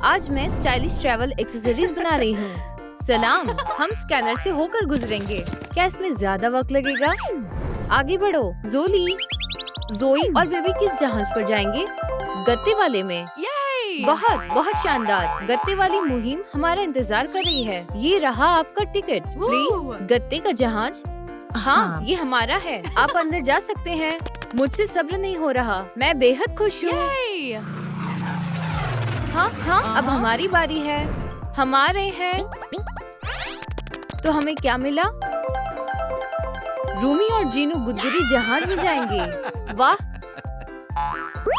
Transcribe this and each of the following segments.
आज मैं stylish travel accessories बना रही हूँ। सलाम, हम स्कैनर से होकर गुजरेंगे। क्या इसमें ज्यादा वक्त लगेगा? आगे बढ़ो। जोई और बेबी किस जहाज पर जाएंगे? गत्ते वाले में। बहुत बहुत शानदार। गत्ते वाली मुहिम हमारा इंतजार कर रही है। ये रहा आपका टिकट। प्लीज, गत्ते का जहाज। हाँ, ये हमारा है। आप अंदर जा सकते हैं। मुझसे सब्र नहीं हो रहा। मैं बेहद खुश हूँ। हाँ, अब हमारी बारी है। हम आ रहे हैं। तो हमें क्या मिला? रूमी और जीनू गुदगुदी जहाज में जाएंगे। वाह!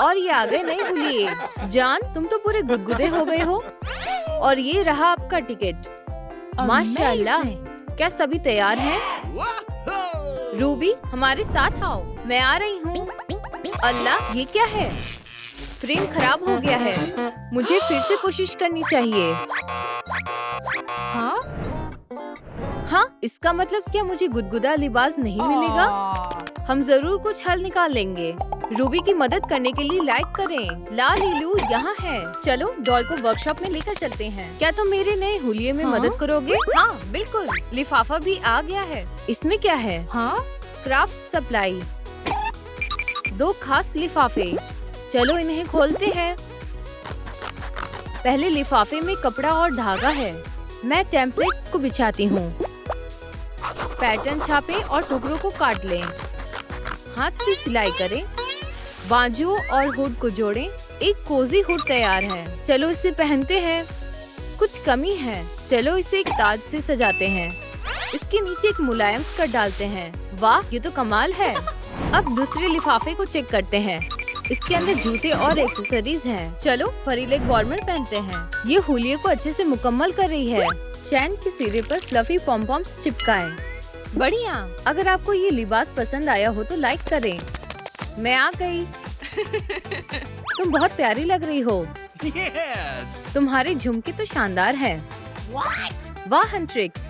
और ये आ गए नहीं भूलिए। जान, तुम तो पूरे गुदगुदे हो गए हो। और ये रहा आपका टिकट। माशाल्लाह, क्या सभी तैयार हैं? रूबी, हमारे साथ आओ। मैं आ रही हूँ। अल्लाह, ये क्या है? फ्रेम खराब हो गया है। मुझे फिर से कोशिश करनी चाहिए। हाँ, इसका मतलब क्या मुझे गुदगुदा लिबास नहीं मिलेगा? हम जरूर कुछ हल निकाल लेंगे। रूबी की मदद करने के लिए लाइक करें। ला लीलू यहाँ है। चलो डॉल को वर्कशॉप में लेकर चलते हैं। क्या तुम मेरे नए हुलिये में मदद करोगे? हाँ, बिल्कुल। लिफाफा भी आ गया है। इसमें क्या है? Craft supply. 2 खास लिफाफे। चलो इन्हें खोलते हैं। पहले लिफाफे में कपड़ा और धागा है। मैं टेम्पलेट्स को बिछाती हूँ। पैटर्न छापें और टुकड़ों को काट लें। हाथ से सिलाई करें। बाजुओं और हुड को जोड़ें। एक कोजी हुड तैयार है। चलो इसे पहनते हैं। कुछ कमी है। चलो इसे एक ताज से सजाते हैं। इसके नीचे एक मुलायम स्कर्ट डालते हैं। वाह, ये तो कमाल है। अब दूसरे लिफाफे को चेक करते हैं। इसके अंदर जूते और एक्सेसरीज हैं। चलो फरी लेग वार्मर पहनते हैं। ये हुलिये को अच्छे से मुकम्मल कर रही है। चैन के सिरे पर फ्लफी पॉम-पॉम्स चिपकाएं। बढ़िया। अगर आपको ये लिबास पसंद आया हो तो लाइक करें। मैं आ गई। तुम बहुत प्यारी लग रही हो। तुम्हारे झुमके तो शानदार है। वाह हंट्रिक्स,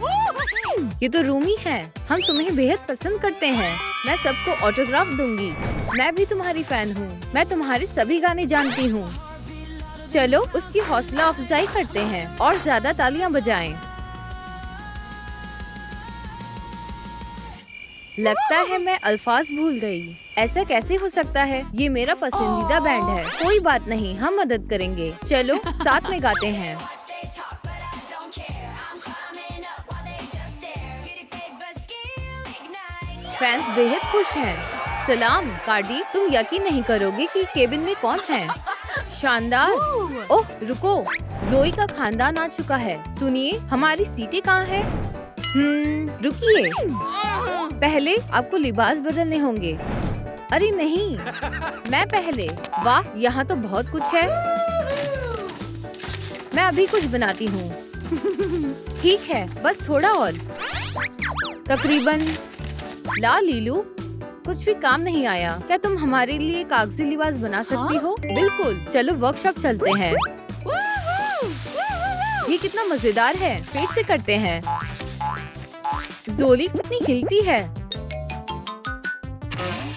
ये तो रूमी है। हम तुम्हें बेहद पसंद करते हैं। मैं सबको ऑटोग्राफ दूंगी। मैं भी तुम्हारी फैन हूँ। मैं तुम्हारे सभी गाने जानती हूँ। चलो उसकी हौसला अफजाई करते हैं और ज्यादा तालियां बजाएं। लगता है मैं अल्फाज भूल गई। ऐसा कैसे हो सकता है? ये मेरा पसंदीदा बैंड है। कोई बात नहीं, हम मदद करेंगे। चलो साथ में गाते हैं। फैंस बेहद खुश हैं। सलाम कार्डी, तुम यकीन नहीं करोगे कि केबिन में कौन है। शानदार। ओह रुको, जोई का खानदान आ चुका है। सुनिए, हमारी सीटें कहाँ हैं? रुकिए, पहले आपको लिबास बदलने होंगे। अरे नहीं, मैं पहले। वाह, यहाँ तो बहुत कुछ है। मैं अभी कुछ बनाती हूँ। ठीक है, बस थोड़ा और। तकरीबन। ला लीलू, कुछ भी काम नहीं आया। क्या तुम हमारे लिए कागजी लिबास बना सकती हो? बिल्कुल। चलो वर्कशॉप चलते हैं। ये कितना मजेदार है। फिर से करते हैं। जोली कितनी हिलती है।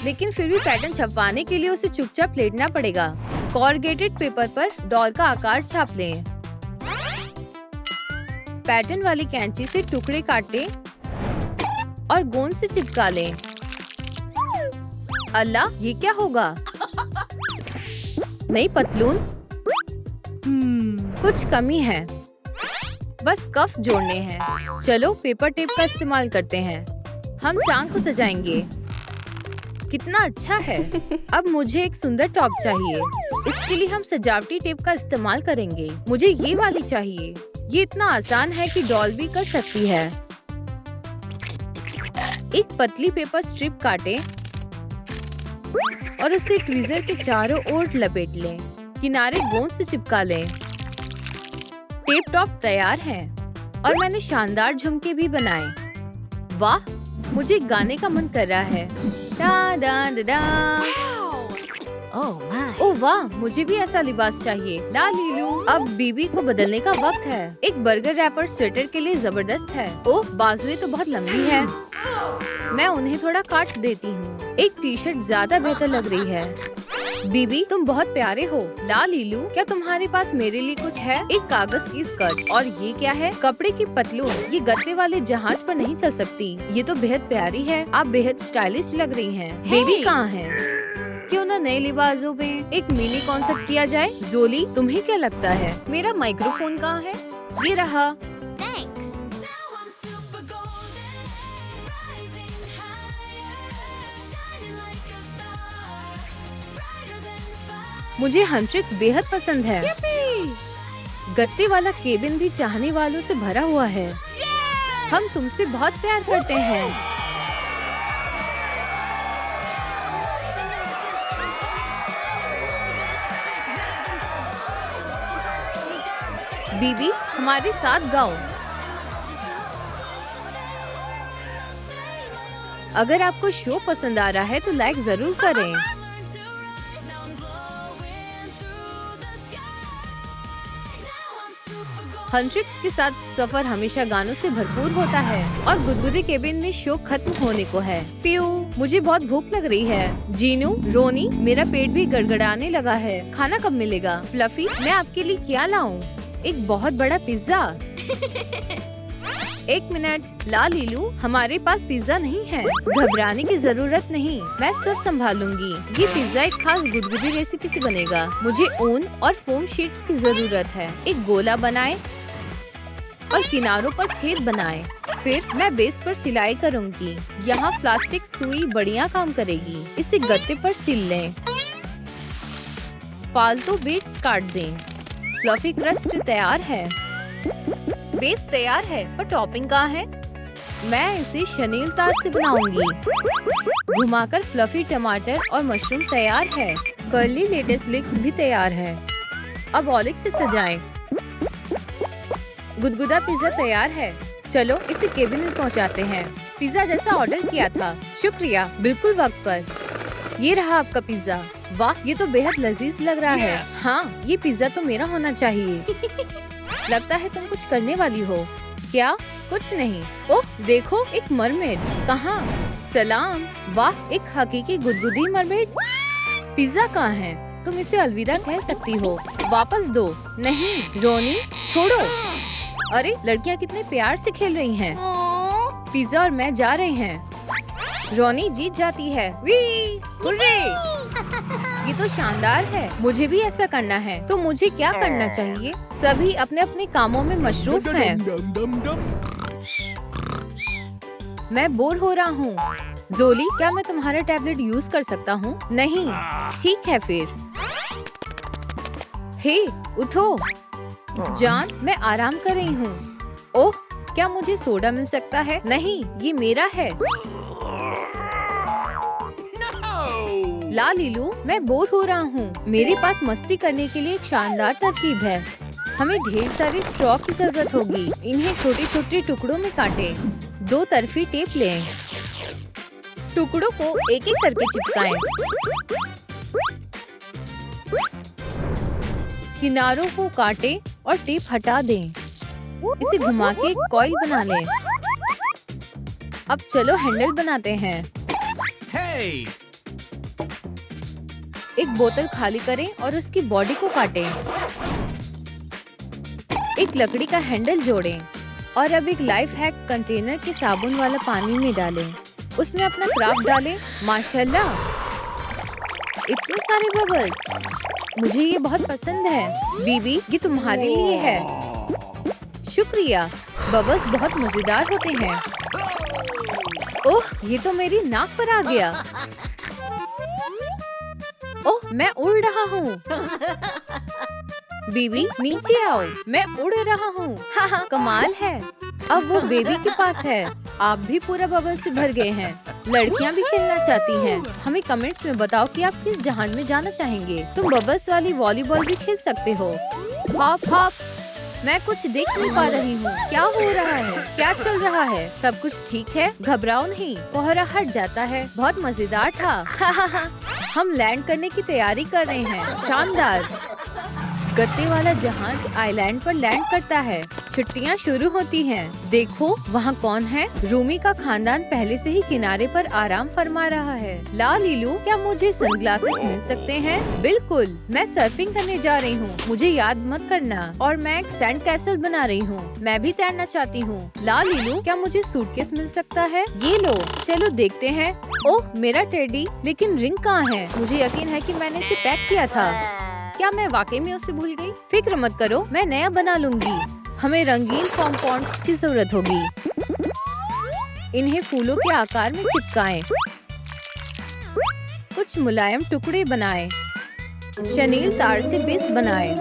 लेकिन फिर भी पैटर्न छपवाने के लिए उसे चुपचाप लेटना पड़ेगा। कॉर्गेटेड पेपर पर डॉल का आकार छाप लें। पैटर्न वाली कैंची से टुकड़े काटें और गोंद से चिपका लें। अल्लाह, ये क्या होगा? नई पतलून। कुछ कमी है। बस कफ जोड़ने हैं। चलो पेपर टेप का इस्तेमाल करते हैं। हम टांग को सजाएंगे। कितना अच्छा है। अब मुझे एक सुंदर टॉप चाहिए। इसके लिए हम सजावटी टेप का इस्तेमाल करेंगे। मुझे ये वाली चाहिए। ये इतना आसान है कि डॉल भी कर सकती है। एक पतली पेपर स्ट्रिप काटें और उसे ट्वीजर के चारों ओर लपेट लें। किनारे गोंद से चिपका लें। टेप टॉप तैयार है और मैंने शानदार झुमके भी बनाए। वाह, मुझे गाने का मन कर रहा है। दा दा दा दा। ओह वाह, मुझे भी ऐसा लिबास चाहिए। ला लीलू, अब बीबी को बदलने का वक्त है। एक बर्गर रैपर स्वेटर के लिए जबरदस्त है। ओह, बाजुएं तो बहुत लंबी है। मैं उन्हें थोड़ा काट देती हूँ। एक टी शर्ट ज्यादा बेहतर लग रही है। बीबी तुम बहुत प्यारे हो। ला लीलू, क्या तुम्हारे पास मेरे लिए कुछ है? एक कागज की स्कर्ट। और ये क्या है? कपड़े की पतलून। ये गत्ते वाले जहाज पर नहीं चल सकती। ये तो बेहद प्यारी है। आप बेहद स्टाइलिश लग रही हैं। बेबी कहाँ है? क्यों ना नए लिबासों में एक मिनी कॉन्सर्ट किया जाए? जोली, तुम्हें क्या लगता है? मेरा माइक्रोफोन कहाँ है? ये रहा। मुझे हंट्रिक्स बेहद पसंद है। गत्ते वाला केबिन भी चाहने वालों से भरा हुआ है। हम तुमसे बहुत प्यार करते हैं। बीबी, हमारे साथ गाओ। अगर आपको शो पसंद आ रहा है तो लाइक जरूर करें। हंट्रिक्स के साथ सफर हमेशा गानों से भरपूर होता है और गुदगुदे केबिन में शो खत्म होने को है। प्यू, मुझे बहुत भूख लग रही है। जीनू, रोनी, मेरा पेट भी गड़गड़ाने लगा है। खाना कब मिलेगा? फ्लफी, मैं आपके लिए क्या लाऊं? एक बहुत बड़ा पिज्जा। एक मिनट, ला लीलू, हमारे पास पिज्जा नहीं है। घबराने की जरूरत नहीं, मैं सब संभालूंगी। ये पिज्जा एक खास गुदगुदी रेसिपी से बनेगा। मुझे ऊन और फोम शीट्स की जरूरत है। एक गोला बनाएं और किनारों पर छेद बनाएं। फिर मैं बेस पर सिलाई करूंगी। यहाँ प्लास्टिक सुई बढ़िया काम करेगी। इसे गत्ते पर सिल लें। फालतू बीट्स काट दें। फ्लफी क्रस्ट तैयार है। बेस तैयार है, पर टॉपिंग कहाँ है? मैं इसे शनील तार से बनाऊंगी। घुमाकर फ्लफी टमाटर और मशरूम तैयार है। कर्ली लेटेस लिक्स भी तैयार है। अब ऑलिव से सजाएं। गुदगुदा पिज्जा तैयार है। चलो इसे केबिन में पहुंचाते हैं। पिज्जा जैसा ऑर्डर किया था। शुक्रिया, बिल्कुल वक्त पर। ये रहा आपका पिज्जा। वाह, ये तो बेहद लजीज लग रहा है। हाँ, ये पिज्जा तो मेरा होना चाहिए। लगता है तुम कुछ करने वाली हो। क्या? कुछ नहीं। ओह देखो, एक मरमेड। कहाँ? सलाम। वाह, एक हकीकी गुदगुदी मरमेड। पिज्जा कहाँ है? तुम इसे अलविदा कह सकती हो। वापस दो। नहीं रोनी, छोड़ो। अरे लड़कियाँ कितने प्यार से खेल रही हैं। पिज्जा और मैं जा रहे हैं। रोनी जीत जाती है। Whee, hurray! ये तो शानदार है। मुझे भी ऐसा करना है। तो मुझे क्या करना चाहिए? सभी अपने अपने कामों में मशरूफ हैं। मैं बोर हो रहा हूँ। जोली, क्या मैं तुम्हारा टैबलेट यूज कर सकता हूँ? नहीं। ठीक है फिर। हे, उठो। जान, मैं आराम कर रही हूँ। ओह, क्या मुझे सोडा मिल सकता है? नहीं, ये मेरा है। ला लीलू, मैं बोर हो रहा हूँ। मेरे पास मस्ती करने के लिए एक शानदार तरकीब है। हमें ढेर सारी स्ट्रॉ की जरूरत होगी। इन्हें छोटे छोटे टुकड़ों में काटें। दो तरफी टेप लें। टुकड़ों को एक एक करके चिपकाएं। किनारों को काटें और टेप हटा दें। इसे घुमा के एक कॉइल बना लें। अब चलो हैंडल बनाते हैं। एक बोतल खाली करें और उसकी बॉडी को काटें। एक लकड़ी का हैंडल जोड़ें और अब एक लाइफ हैक कंटेनर के साबुन वाला पानी में डालें। उसमें अपना क्राफ्ट डालें। माशाल्लाह, इतने सारे बबल्स। मुझे ये बहुत पसंद है। बीबी, ये तुम्हारे लिए है। शुक्रिया। बबल्स बहुत मजेदार होते हैं। ओह, ये तो मेरी नाक पर आ गया। ओह, मैं उड़ रहा हूँ। बीबी, नीचे आओ, मैं उड़ रहा हूँ। हाँ, कमाल है। अब वो बेबी के पास है। आप भी पूरा बबल से भर गए हैं। लड़कियाँ भी खेलना चाहती हैं। हमें कमेंट्स में बताओ कि आप किस जहाज में जाना चाहेंगे। तुम बबल्स वाली वॉलीबॉल भी खेल सकते हो। Hop hop. मैं कुछ देख नहीं पा रही हूँ। क्या हो रहा है? क्या चल रहा है? सब कुछ ठीक है? घबराओ नहीं, कोहरा हट जाता है। बहुत मजेदार था। हम लैंड करने की तैयारी कर रहे हैं। शानदार। गत्ते वाला जहाज आइलैंड पर लैंड करता है। छुट्टियाँ शुरू होती हैं। देखो वहाँ कौन है? रूमी का खानदान पहले से ही किनारे पर आराम फरमा रहा है। ला लीलू, क्या मुझे सनग्लासेस मिल सकते हैं? बिल्कुल, मैं सर्फिंग करने जा रही हूँ, मुझे याद मत करना। और मैं एक सैंड कैसल बना रही हूँ, मैं भी तैरना चाहती हूँ। ला लीलू, क्या मुझे सूटकेस मिल सकता है? ये लो, चलो देखते हैं। ओह मेरा टेडी, लेकिन रिंग कहाँ है? मुझे यकीन है कि मैंने इसे पैक किया था। क्या मैं वाकई में उसे भूल गई? फिक्र मत करो, मैं नया बना लूंगी। हमें रंगीन पॉम्पॉन्स की जरूरत होगी। इन्हें फूलों के आकार में चिपकाएं। कुछ मुलायम टुकड़े बनाएं। शनील तार से बेस बनाएं।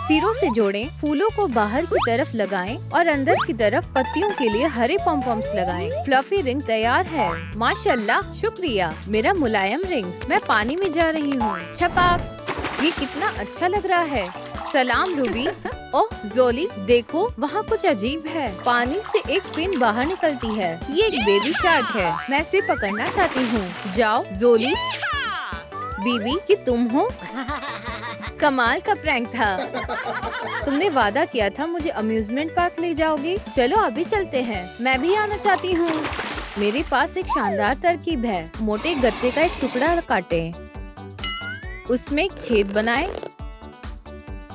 सिरों से जोड़ें। फूलों को बाहर की तरफ लगाएं और अंदर की तरफ पत्तियों के लिए हरे पॉम्पॉम्स लगाएं। फ्लफी रिंग तैयार है। माशाल्लाह, शुक्रिया। मेरा मुलायम रिंग। मैं पानी में जा रही हूँ। छपाक, ये कितना अच्छा लग रहा है। सलाम रूबी। ओह जोली, देखो वहाँ कुछ अजीब है। पानी से एक पिन बाहर निकलती है। ये एक बेबी शार्क है। मैं इसे पकड़ना चाहती हूँ। जाओ जोली। बीबी, कि तुम हो? कमाल का प्रैंक था। तुमने वादा किया था मुझे अम्यूजमेंट पार्क ले जाओगे। चलो अभी चलते हैं, मैं भी आना चाहती हूँ। मेरे पास एक शानदार तरकीब है। मोटे गत्ते का एक टुकड़ा काटें, उसमें एक छेद बनाएं,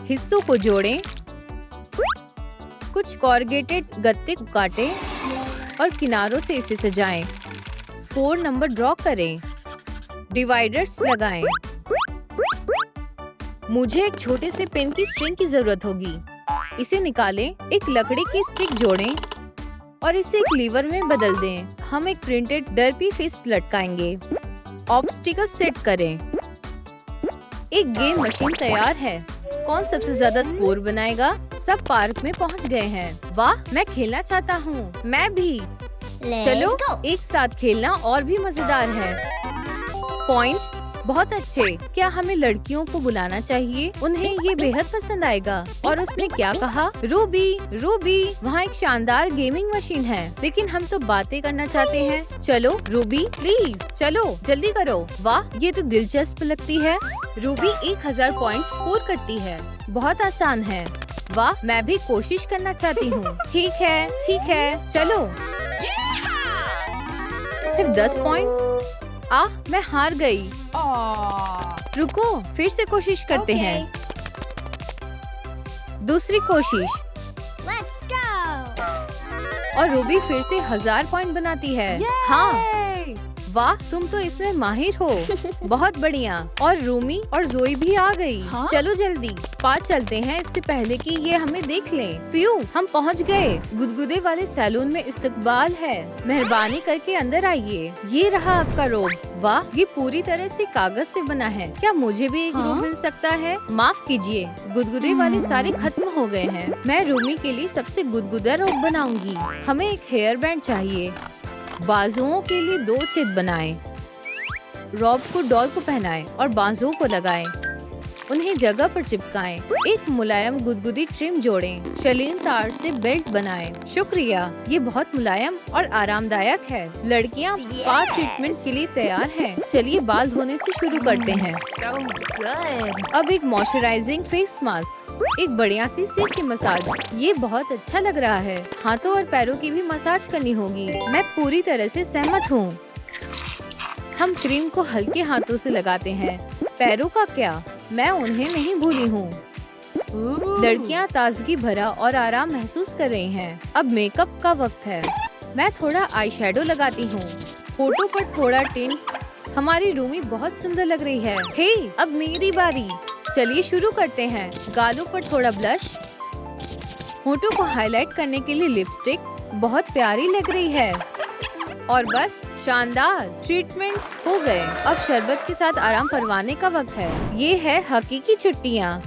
हिस्सों को जोड़ें, कुछ कॉर्गेटेड गत्ते काटें और किनारों से इसे सजाएं। स्कोर नंबर ड्रॉ करें, डिवाइडर्स लगाएं। मुझे एक छोटे से पेन की स्ट्रिंग की जरूरत होगी। इसे निकालें, एक लकड़ी की स्टिक जोड़ें और इसे एक लीवर में बदल दें। हम एक प्रिंटेड डर्पी फेस लटकाएंगे। ऑब्स्टिकल सेट करें। एक गेम मशीन तैयार है। कौन सबसे ज्यादा स्कोर बनाएगा? सब पार्क में पहुंच गए हैं। वाह, मैं खेलना चाहता हूँ। मैं भी। चलो एक साथ खेलना और भी मजेदार है। पॉइंट बहुत अच्छे। क्या हमें लड़कियों को बुलाना चाहिए? उन्हें ये बेहद पसंद आएगा। और उसने क्या कहा? रूबी, रूबी, वहाँ एक शानदार गेमिंग मशीन है, लेकिन हम तो बातें करना चाहते हैं। चलो रूबी, प्लीज चलो, जल्दी करो। वाह, ये तो दिलचस्प लगती है। रूबी 1000 पॉइंट स्कोर करती है। बहुत आसान है। वाह, मैं भी कोशिश करना चाहती हूँ। ठीक है, चलो। सिर्फ 10 पॉइंट्स। मैं हार गई। रुको, फिर से कोशिश करते हैं। दूसरी कोशिश। Let's go! और रूबी फिर से 1000 पॉइंट बनाती है। हाँ, वाह, तुम तो इसमें माहिर हो। बहुत बढ़िया। और रूमी और जोई भी आ गई। चलो जल्दी पास चलते हैं, इससे पहले कि ये हमें देख लें। फ्यू, हम पहुंच गए। गुदगुदे वाले सैलून में इस्तकबाल है। मेहरबानी करके अंदर आइए। ये रहा आपका रोब। वाह, ये पूरी तरह से कागज से बना है। क्या मुझे भी एक रोब मिल सकता है? माफ कीजिए, गुदगुदे वाले सारे खत्म हो गए हैं। मैं रूमी के लिए सबसे गुदगुदा रोब बनाऊंगी। हमें एक हेयर बैंड चाहिए। बाजुओं के लिए 2 छेद बनाएं। रॉब को डॉल को पहनाएं और बाजुओं को लगाएं। उन्हें जगह पर चिपकाएं। एक मुलायम गुदगुदी ट्रिम जोड़ें। शलीन तार से बेल्ट बनाएं। शुक्रिया, ये बहुत मुलायम और आरामदायक है। लड़कियां स्पा ट्रीटमेंट के लिए तैयार हैं। चलिए बाल धोने से शुरू करते हैं। अब एक मॉइस्चराइजिंग फेस मास्क, एक बढ़िया सी सिर की मसाज। ये बहुत अच्छा लग रहा है। हाथों और पैरों की भी मसाज करनी होगी। मैं पूरी तरह से सहमत हूँ। हम क्रीम को हल्के हाथों से लगाते हैं। पैरों का क्या? मैं उन्हें नहीं भूली हूँ। लड़कियाँ ताजगी भरा और आराम महसूस कर रही हैं। अब मेकअप का वक्त है। मैं थोड़ा आई शेडो लगाती हूँ। फोटो पर थोड़ा टिन। हमारी रूमी बहुत सुंदर लग रही है। हे, अब मेरी बारी। चलिए शुरू करते हैं। गालों पर थोड़ा ब्लश, होठों को हाईलाइट करने के लिए लिपस्टिक। बहुत प्यारी लग रही है। और बस, शानदार ट्रीटमेंट्स हो गए। अब शरबत के साथ आराम फरमाने का वक्त है। ये है हकीकी छुट्टियाँ।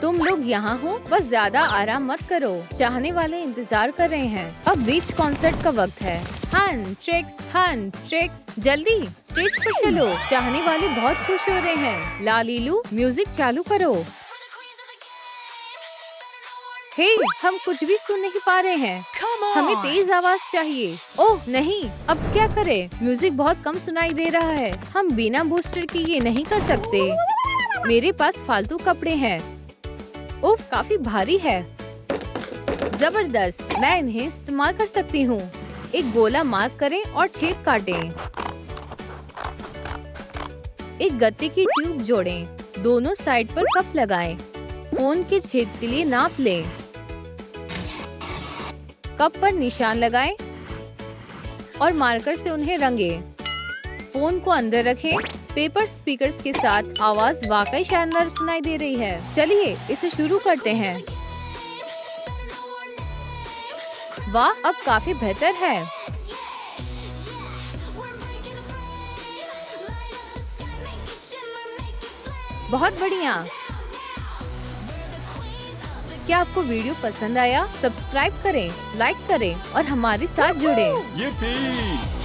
तुम लोग यहाँ हो, बस ज्यादा आराम मत करो। चाहने वाले इंतजार कर रहे हैं। अब बीच कॉन्सर्ट का वक्त है। हन ट्रिक्स, जल्दी स्टेज पर चलो। चाहने वाले बहुत खुश हो रहे हैं। लालीलू, म्यूजिक चालू करो। हे, हम कुछ भी सुन नहीं पा रहे हैं। हमें तेज आवाज चाहिए। ओह नहीं, अब क्या करें? म्यूजिक बहुत कम सुनाई दे रहा है। हम बिना बूस्टर के ये नहीं कर सकते। मेरे पास फालतू कपड़े हैं। उफ, काफी भारी है। जबरदस्त, मैं इन्हें इस्तेमाल कर सकती हूँ। एक गोला मार्क करें और छेद काटें। एक गत्ते की ट्यूब जोड़ें। दोनों साइड पर कप लगाएं। फोन के छेद के लिए नाप लें। कप पर निशान लगाएं और मार्कर से उन्हें रंगें। फोन को अंदर रखें। पेपर स्पीकर्स के साथ आवाज वाकई शानदार सुनाई दे रही है। चलिए इसे शुरू करते हैं। वाह, अब काफी बेहतर है। बहुत बढ़िया। क्या आपको वीडियो पसंद आया? सब्सक्राइब करें, लाइक करें और हमारे साथ जुड़ें। Yippee!